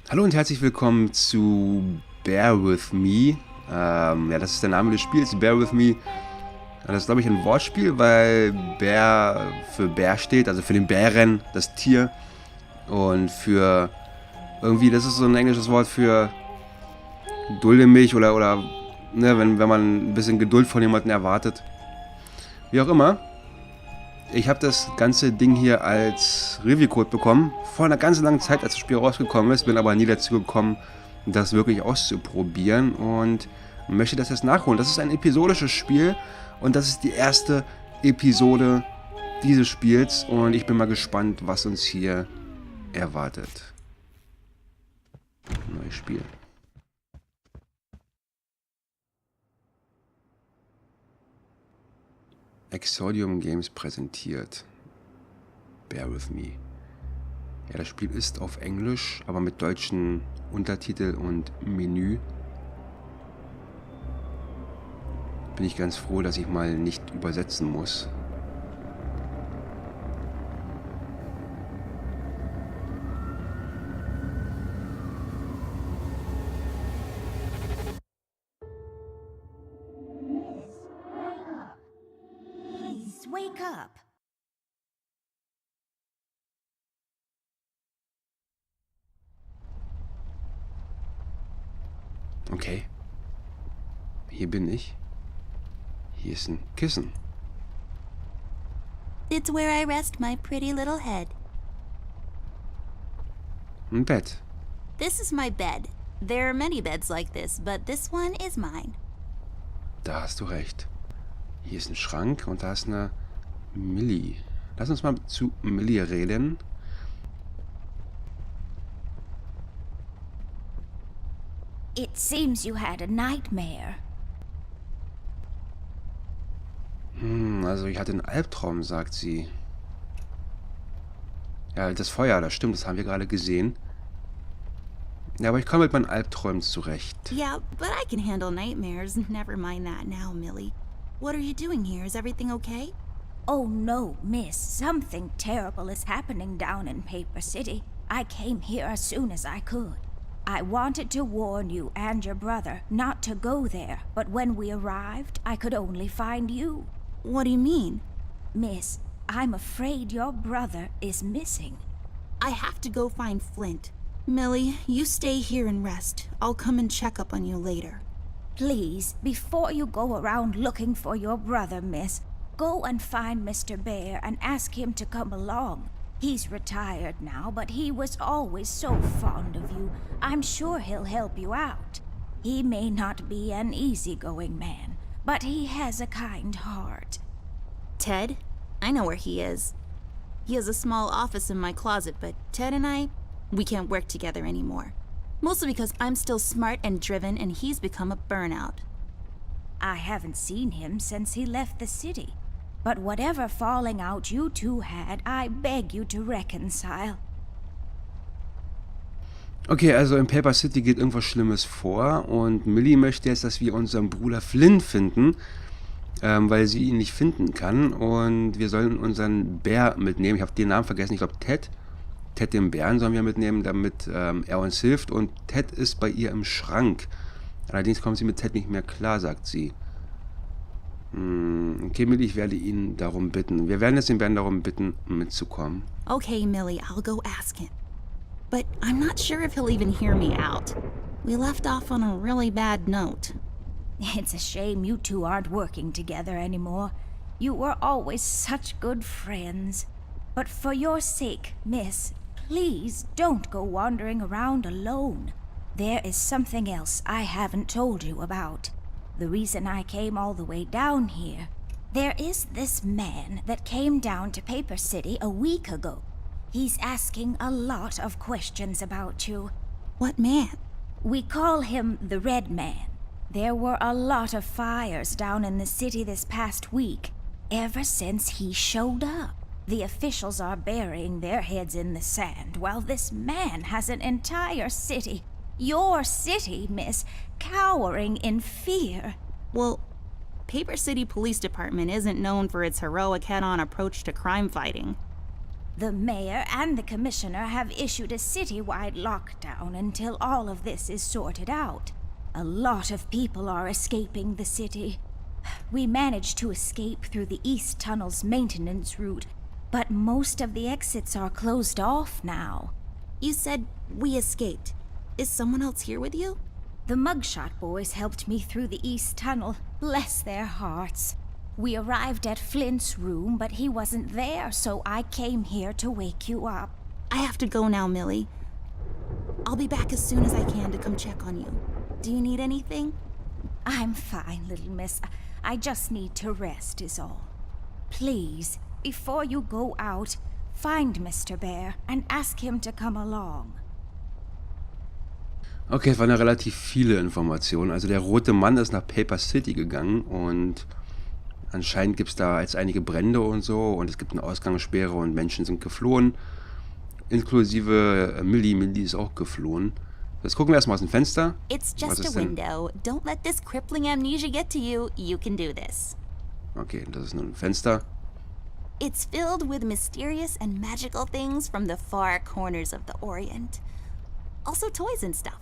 Hallo und herzlich willkommen zu Bear With Me. Ja, das ist der Name des Spiels, Bear With Me. Das ist, glaube ich, ein Wortspiel, weil Bear für Bär steht, also für den Bären, das Tier. Und für irgendwie, das ist so ein englisches Wort für dulde mich oder ne, wenn man ein bisschen Geduld von jemandem erwartet. Wie auch immer. Ich habe das ganze Ding hier als Review-Code bekommen, vor einer ganz langen Zeit, als das Spiel rausgekommen ist, bin aber nie dazu gekommen, das wirklich auszuprobieren und möchte das jetzt nachholen. Das ist ein episodisches Spiel und das ist die erste Episode dieses Spiels und ich bin mal gespannt, was uns hier erwartet. Neues Spiel. Exodium Games präsentiert Bear With Me. Ja, das Spiel ist auf Englisch, aber mit deutschen Untertitel und Menü. Bin ich ganz froh, dass ich mal nicht übersetzen muss. Please wake up. Okay. Hier bin ich. Hier ist ein Kissen. It's where I rest my pretty little head. Ein Bett. This is my bed. There are many beds like this, but this one is mine. Da hast du recht. Hier ist ein Schrank und da ist eine Millie. Lass uns mal zu Millie reden. It seems you had a nightmare. Also ich hatte einen Albtraum, sagt sie. Ja, das Feuer, das stimmt, das haben wir gerade gesehen. Ja, aber ich komme mit meinen Albträumen zurecht. Yeah, but I can handle nightmares. Never mind that now, Millie. What are you doing here? Is everything okay? Oh no, miss. Something terrible is happening down in Paper City. I came here as soon as I could. I wanted to warn you and your brother not to go there, but when we arrived, I could only find you. What do you mean? Miss, I'm afraid your brother is missing. I have to go find Flint. Millie, you stay here and rest. I'll come and check up on you later. Please, before you go around looking for your brother, miss, go and find Mr. Bear and ask him to come along. He's retired now, but he was always so fond of you. I'm sure he'll help you out. He may not be an easygoing man, but he has a kind heart. Ted? I know where he is. He has a small office in my closet, but Ted and we can't work together anymore. Mostly because I'm still smart and driven and he's become a burnout. I haven't seen him since he left the city. But whatever falling out you two had, I beg you to reconcile. Okay, also in Paper City geht irgendwas Schlimmes vor und Millie möchte jetzt, dass wir unseren Bruder Flynn finden, weil sie ihn nicht finden kann und wir sollen unseren Bär mitnehmen. Ich habe den Namen vergessen, ich glaube Ted. Ted den Bären sollen wir mitnehmen, damit er uns hilft und Ted ist bei ihr im Schrank. Allerdings kommt sie mit Ted nicht mehr klar, sagt sie. Okay, Millie, ich werde ihn darum bitten. Wir werden jetzt den Bären darum bitten, mitzukommen. Okay, Millie, I'll go ask him. But I'm not sure if he'll even hear me out. We left off on a really bad note. It's a shame you two aren't working together anymore. You were always such good friends. But for your sake, miss, please don't go wandering around alone. There is something else I haven't told you about. The reason I came all the way down here. There is this man that came down to Paper City a week ago. He's asking a lot of questions about you. What man? We call him the Red Man. There were a lot of fires down in the city this past week, ever since he showed up. The officials are burying their heads in the sand, while this man has an entire city, your city, miss, cowering in fear. Well, Paper City Police Department isn't known for its heroic head-on approach to crime fighting. The mayor and the commissioner have issued a citywide lockdown until all of this is sorted out. A lot of people are escaping the city. We managed to escape through the East Tunnel's maintenance route, but most of the exits are closed off now. You said we escaped. Is someone else here with you? The Mugshot boys helped me through the East Tunnel, bless their hearts. We arrived at Flint's room, but he wasn't there, so I came here to wake you up. I have to go now, Millie. I'll be back as soon as I can to come check on you. Do you need anything? I'm fine, little miss. I just need to rest is all. Please, before you go out, find Mr. Bear and ask him to come along. Okay, es waren ja relativ viele Informationen. Also der rote Mann ist nach Paper City gegangen und anscheinend gibt es da jetzt einige Brände und so und es gibt eine Ausgangssperre und Menschen sind geflohen. Inklusive Millie. Millie ist auch geflohen. Jetzt gucken wir erstmal aus dem Fenster. It's just a window. Don't let this crippling amnesia get to you. You can do this. Okay, das ist nur ein Fenster. It's filled with mysterious and magical things from the far corners of the Orient. Also toys and stuff.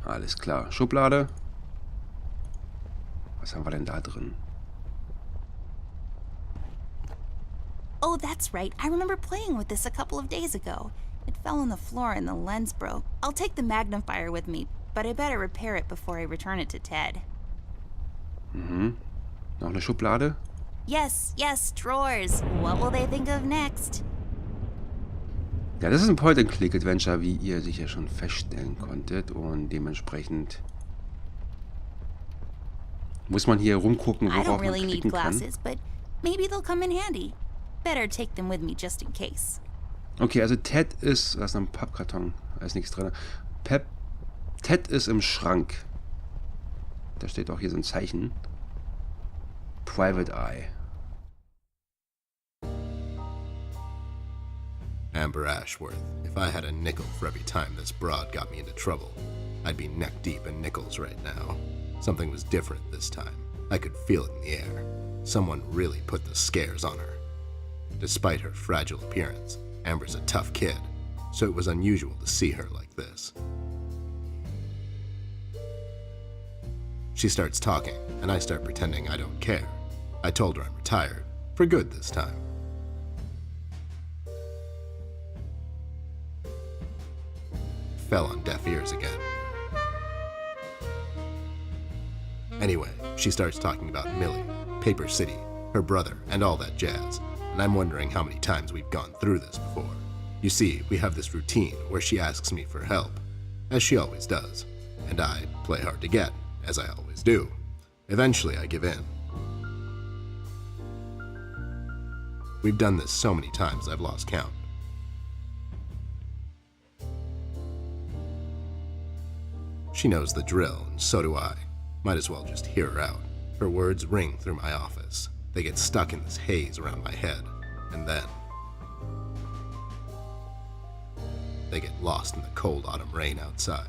Alles klar. Schublade. Was haben wir denn da drin? Oh, that's right. I remember playing with this a couple of days ago. It fell on the floor and the lens broke. I'll take the magnifier with me, but I better repair it before I return it to Ted. Mhm. Noch eine Schublade? Yes, drawers. What will they think of next? Ja, das ist ein Point-and-Click-Adventure, wie ihr sicher schon feststellen konntet. Und dementsprechend muss man hier rumgucken, I don't worauf man really need klicken kann. glasses, but maybe they'll come in handy. Better take them with me just in case. Okay, also Ted ist... Da ist noch ein Pappkarton. Da ist nichts drin. Ted ist im Schrank. Da steht auch hier so ein Zeichen. Private Eye. Amber Ashworth, if I had a nickel for every time this broad got me into trouble, I'd be neck deep in nickels right now. Something was different this time. I could feel it in the air. Someone really put the scares on her. Despite her fragile appearance, Amber's a tough kid, so it was unusual to see her like this. She starts talking, and I start pretending I don't care. I told her I'm retired, for good this time. Fell on deaf ears again. Anyway, she starts talking about Millie, Paper City, her brother, and all that jazz, and I'm wondering how many times we've gone through this before. You see, we have this routine where she asks me for help, as she always does, and I play hard to get, as I always do. Eventually, I give in. We've done this so many times I've lost count. She knows the drill, and so do I. Might as well just hear her out. Her words ring through my office. They get stuck in this haze around my head, and then they get lost in the cold autumn rain outside,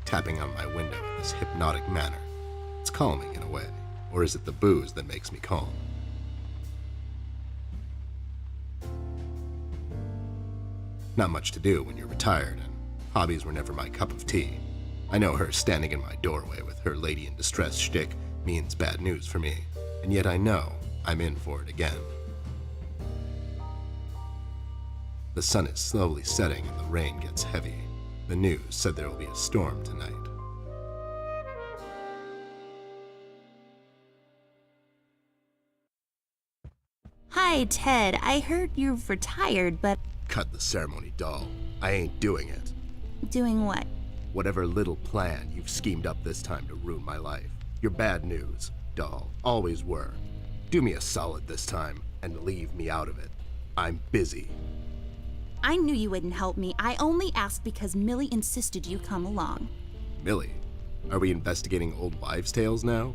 tapping on my window in this hypnotic manner. It's calming in a way, or is it the booze that makes me calm? Not much to do when you're retired, and hobbies were never my cup of tea. I know her standing in my doorway with her lady in distress shtick means bad news for me, and yet I know I'm in for it again. The sun is slowly setting and the rain gets heavy. The news said there will be a storm tonight. Hi, Ted. I heard you've retired, but... Cut the ceremony, doll. I ain't doing it. Doing what? Whatever little plan you've schemed up this time to ruin my life. You're bad news, doll. Always were. Do me a solid this time and leave me out of it. I'm busy. I knew you wouldn't help me. I only asked because Millie insisted you come along. Millie? Are we investigating old wives' tales now?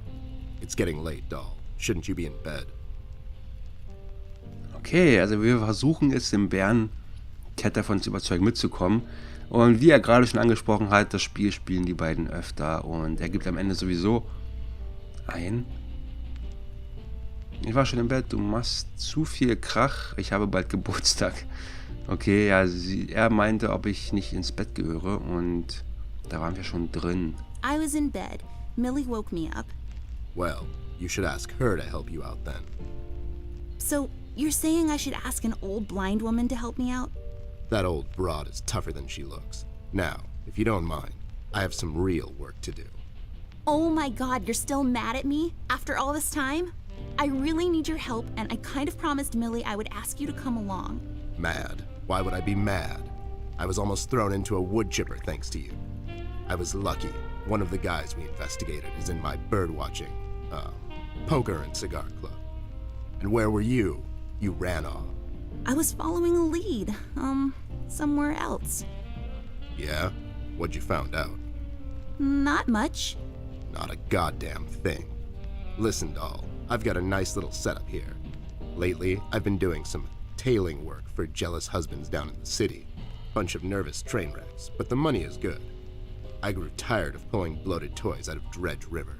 It's getting late, doll. Shouldn't you be in bed? Okay, also wir versuchen es dem Bären Ted davon zu überzeugen, mitzukommen. Und wie er gerade schon angesprochen hat, das Spiel spielen die beiden öfter. Und er gibt am Ende sowieso ein Ich war schon im Bett, du machst zu viel Krach, ich habe bald Geburtstag. Okay, ja, er meinte, ob ich nicht ins Bett gehöre und da waren wir schon drin. I was in bed. Millie woke me up. Well, you should ask her to help you out then. So, you're saying I should ask an old blind woman to help me out? That old broad is tougher than she looks. Now, if you don't mind, I have some real work to do. Oh my god, you're still mad at me? After all this time? I really need your help, and I kind of promised Millie I would ask you to come along. Mad? Why would I be mad? I was almost thrown into a wood chipper thanks to you. I was lucky. One of the guys we investigated is in my bird-watching, poker and cigar club. And where were you? You ran off. I was following a lead, somewhere else. Yeah? What'd you found out? Not much. Not a goddamn thing. Listen, doll, I've got a nice little setup here. Lately, I've been doing some tailing work for jealous husbands down in the city. Bunch of nervous train wrecks, but the money is good. I grew tired of pulling bloated toys out of Dredge River.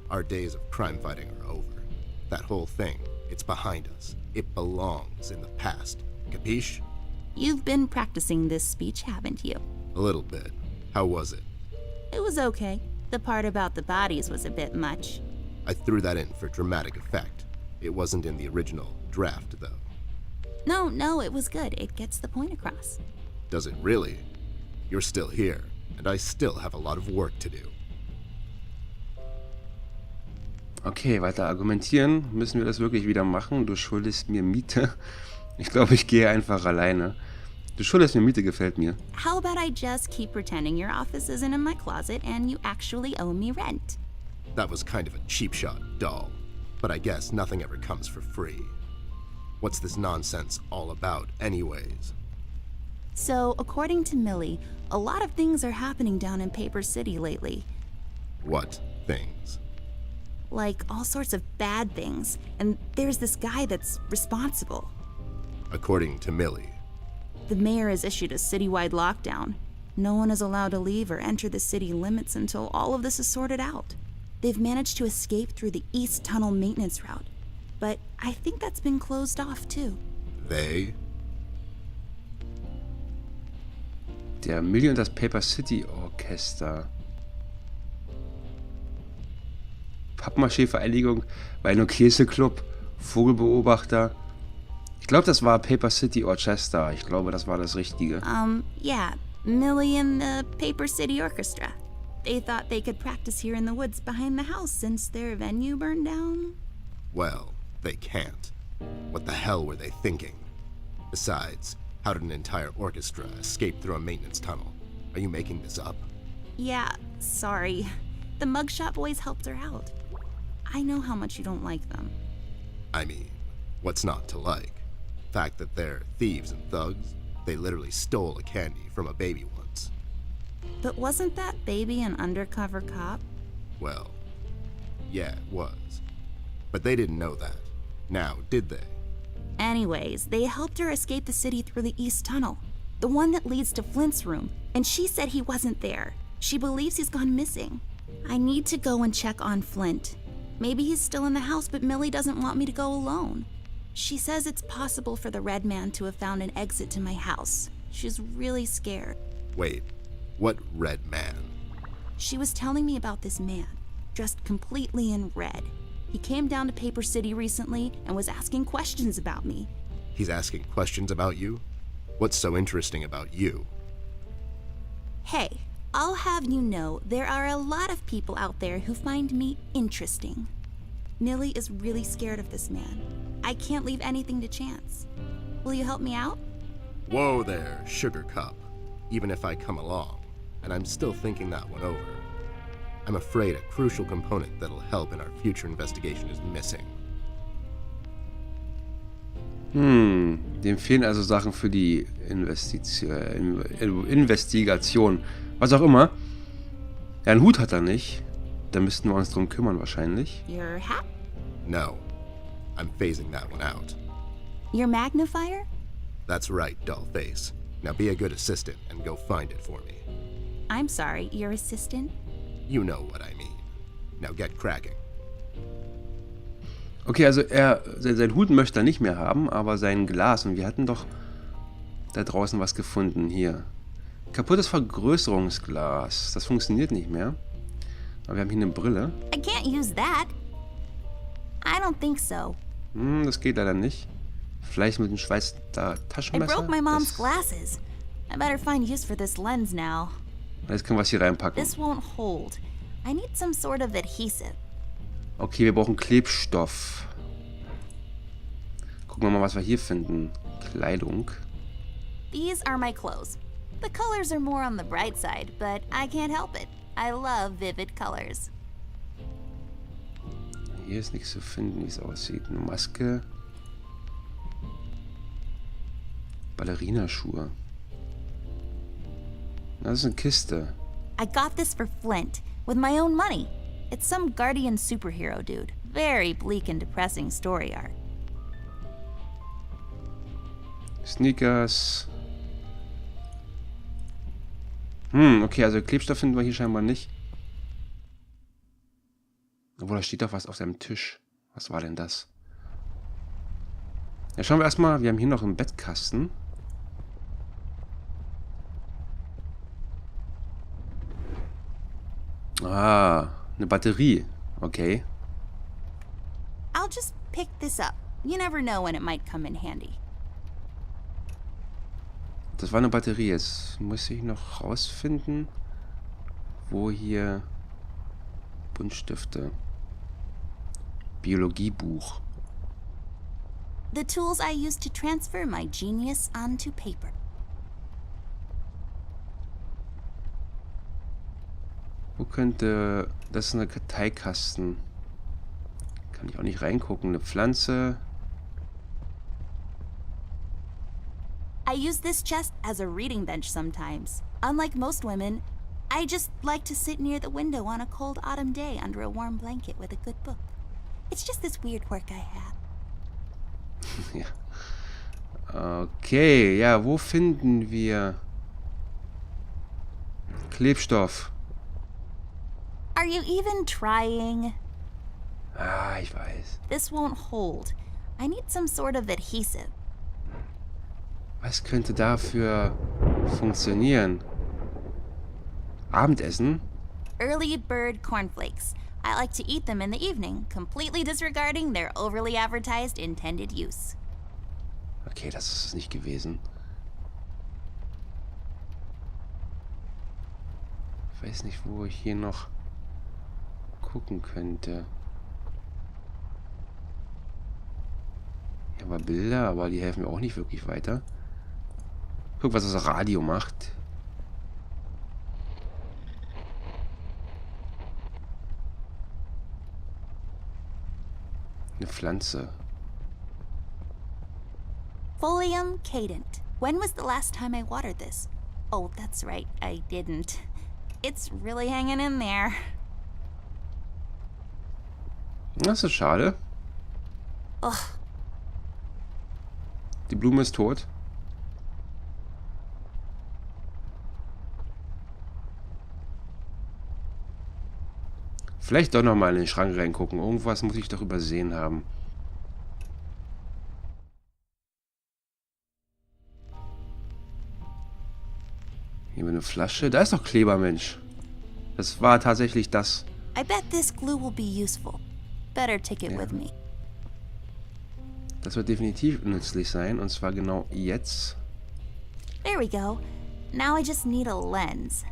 Our days of crime fighting are over. That whole thing, it's behind us. It belongs in the past. Capiche? You've been practicing this speech, haven't you? A little bit. How was it? It was okay. The part about the bodies was a bit much. I threw that in for dramatic effect. It wasn't in the original draft, though. No, it was good. It gets the point across. Does it really? You're still here, and I still have a lot of work to do. Okay, weiter argumentieren. Müssen wir das wirklich wieder machen? Du schuldest mir Miete. Ich glaube, ich gehe einfach alleine. Du schuldest mir Miete gefällt mir. How about I just keep pretending your office isn't in my closet and you actually owe me rent? That was kind of a cheap shot, doll. But I guess nothing ever comes for free. What's this nonsense all about, anyways? So, according to Millie, a lot of things are happening down in Paper City lately. What things? Like all sorts of bad things. And there's this guy that's responsible. According to Millie. The mayor has issued a citywide lockdown. No one is allowed to leave or enter the city limits until all of this is sorted out. They've managed to escape through the East Tunnel maintenance route. But I think that's been closed off too. They? Der Millie und das Paper City Orchester. Pappmaché-Vereinigung, Wein-und-Käse-Club, Vogelbeobachter. Ich glaube, das war Paper City Orchester. Ich glaube, das war das Richtige. Yeah, Millie and the Paper City Orchestra. They thought they could practice here in the woods behind the house since their venue burned down. Well, they can't. What the hell were they thinking? Besides, how did an entire orchestra escape through a maintenance tunnel? Are you making this up? Yeah, sorry. The mugshot boys helped her out. I know how much you don't like them. I mean, what's not to like? Fact that they're thieves and thugs? They literally stole a candy from a baby once. But wasn't that baby an undercover cop? Well, yeah, it was. But they didn't know that. Now, did they? Anyways, they helped her escape the city through the East Tunnel, the one that leads to Flint's room, and she said he wasn't there. She believes he's gone missing. I need to go and check on Flint. Maybe he's still in the house, but Millie doesn't want me to go alone. She says it's possible for the Red Man to have found an exit to my house. She's really scared. Wait, what Red Man? She was telling me about this man, dressed completely in red. He came down to Paper City recently and was asking questions about me. He's asking questions about you? What's so interesting about you? Hey, I'll have you know there are a lot of people out there who find me interesting. Millie is really scared of this man. I can't leave anything to chance. Will you help me out? Whoa there, Sugar Cup. Even if I come along, and I'm still thinking that one over. I'm afraid a crucial component that'll help in our future investigation is missing. Dem fehlen also Sachen für die Investigation. Was auch immer. Ja, einen Hut hat er nicht. Da müssten wir uns drum kümmern wahrscheinlich. Your hat? No, I'm phasing that one out. Your magnifier? That's right, dollface. Now be a good assistant and go find it for me. I'm sorry, your assistant? You know what I mean. Now get cracking. Okay, also sein Hut möchte er nicht mehr haben, aber sein Glas. Und wir hatten doch da draußen was gefunden. Hier. Kaputtes Vergrößerungsglas. Das funktioniert nicht mehr. Aber wir haben hier eine Brille. I can't use that. I don't think so. Das geht leider nicht. Vielleicht mit dem Schweizer I Taschenmesser. broke my mom's glasses. I better find use for this lens now. Jetzt können wir es hier reinpacken. This won't hold. I need some sort of adhesive. Okay, wir brauchen Klebstoff. Gucken wir mal, was wir hier finden. Kleidung. These are my clothes. The colors are more on the bright side, but I can't help it. I love vivid colors. Hier ist nichts zu finden, wie es aussieht. Eine Maske. Ballerinaschuhe. Das ist eine Kiste. I got this for Flint, with my own money. It's some guardian superhero dude. Very bleak and depressing story arc. Sneakers. Okay, also Klebstoff finden wir hier scheinbar nicht. Obwohl, da steht doch was auf seinem Tisch. Was war denn das? Ja, schauen wir erstmal. Wir haben hier noch einen Bettkasten. Ah, eine Batterie. Okay. I'll just pick this up. You never know when it might come in handy. Das war eine Batterie. Jetzt muss ich noch rausfinden, wo hier Buntstifte. Biologiebuch. The tools I use to transfer my genius onto paper. Wo könnte... Das ist eine Karteikasten. Kann ich auch nicht reingucken. Eine Pflanze. I use this chest as a reading bench sometimes. Unlike most women, I just like to sit near the window on a cold autumn day under a warm blanket with a good book. It's just this weird quirk I have. Ja. Okay, ja, wo finden wir Klebstoff? Are you even trying? Ah, ich weiß. This won't hold. I need some sort of adhesive. Was könnte dafür funktionieren? Abendessen? Early bird cornflakes. I like to eat them in the evening, completely disregarding their overly advertised intended use. Okay, das ist es nicht gewesen. Ich weiß nicht, wo ich hier noch gucken könnte. Hier haben wir Bilder, aber die helfen mir auch nicht wirklich weiter. Guck, was das Radio macht. Eine Pflanze. Folium cadent. When was the last time I watered this? Oh, that's right, I didn't. It's really hanging in there. Das ist schade. Ugh. Die Blume ist tot. Vielleicht doch noch mal in den Schrank reingucken. Irgendwas muss ich doch übersehen haben. Hier eine Flasche. Da ist doch Kleber, Mensch. Das war tatsächlich das. I bet this glue will be useful. Better take it with me. Das wird definitiv nützlich sein. Und zwar genau jetzt. There we go. Now I just need a lens.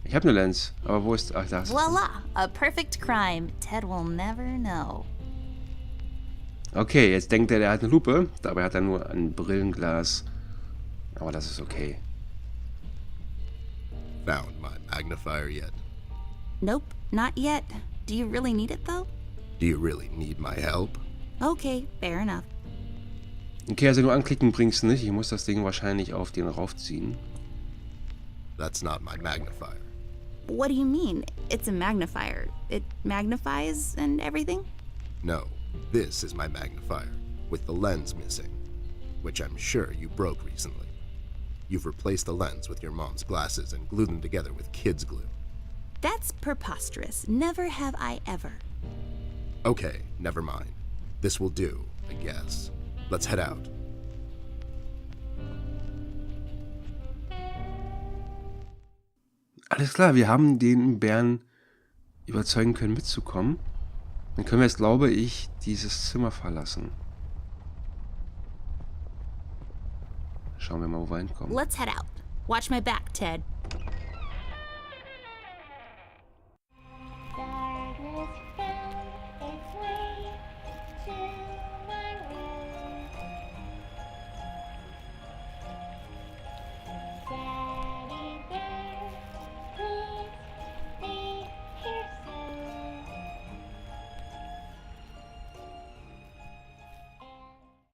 Ich habe eine Lens. Aber wo ist... Ach, da ist es. Voila! A perfect crime. Ted will never know. Okay, jetzt denkt er, der hat eine Lupe. Dabei hat er nur ein Brillenglas. Aber das ist okay. Found my magnifier yet? Nope, not yet. Do you really need it though? Do you really need my help? Okay, fair enough. Okay, also nur anklicken bringt's nicht. Ich muss das Ding wahrscheinlich auf den raufziehen. That's not my magnifier. What do you mean? It's a magnifier. It magnifies and everything? No, this is my magnifier, with the lens missing, which I'm sure you broke recently. You've replaced the lens with your mom's glasses and glued them together with kids' glue. That's preposterous. Never have I ever. Okay, never mind. This will do, I guess. Let's head out. Alles klar, wir haben den Bären überzeugen können, mitzukommen. Dann können wir jetzt, glaube ich, dieses Zimmer verlassen. Schauen wir mal, wo wir hinkommen. Let's head out. Watch my back, Ted.